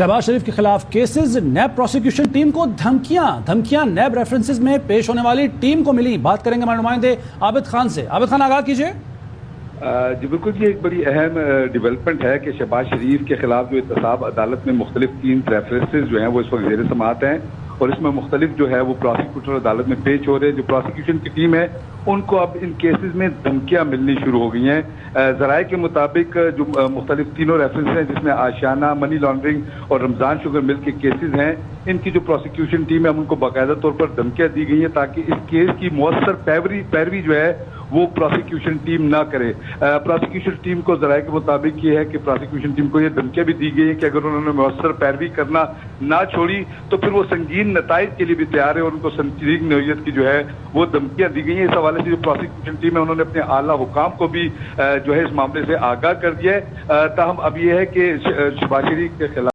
شہباز شریف کے خلاف cases, NAB prosecution team کو دھمکیاں نیب ریفرنسز میں پیش ہونے والی ٹیم کو ملی. بات کریں گے ہمارے نمائندے عابد خان سے. عابد خان، آگاہ کیجئے. جی بالکل، یہ ایک بڑی اہم ڈیولپمنٹ ہے کہ شہباز شریف کے خلاف جو احتساب عدالت میں مختلف 3 ریفرنسز جو ہیں وہ اس وقت زیر سماعت ہیں، اور اس میں مختلف جو ہے وہ پروسیکیوٹر عدالت میں پیش ہو رہے ہیں. جو پروسیکیوشن کی ٹیم ہے ان کو اب ان کیسز میں دھمکیاں ملنی شروع ہو گئی ہیں. ذرائع کے مطابق جو مختلف 3 ریفرنس ہیں، جس میں آشیانہ، منی لانڈرنگ اور رمضان شوگر مل کے کیسز ہیں، ان کی جو پروسیکیوشن ٹیم ہے ان کو باقاعدہ طور پر دھمکیاں دی گئی ہیں تاکہ اس کیس کی مؤثر پیروی جو ہے وہ پروسیکیوشن ٹیم نہ کرے. پروسیکیوشن ٹیم کو ذرائع کے مطابق یہ ہے کہ پروسیکیوشن ٹیم کو یہ دھمکیاں بھی دی گئی ہیں کہ اگر انہوں نے مؤثر پیروی کرنا نہ چھوڑی تو پھر وہ سنگین نتائج کے لیے بھی تیار ہے، اور ان کو سنگین نوعیت کی جو ہے وہ دھمکیاں دی گئی ہیں. اس حوالے سے جو پروسیکیوشن ٹیم ہے انہوں نے اپنے اعلیٰ حکام کو بھی جو ہے اس معاملے سے آگاہ کر دیا ہے. تاہم اب یہ ہے کہ شہباز شریف کے خلاف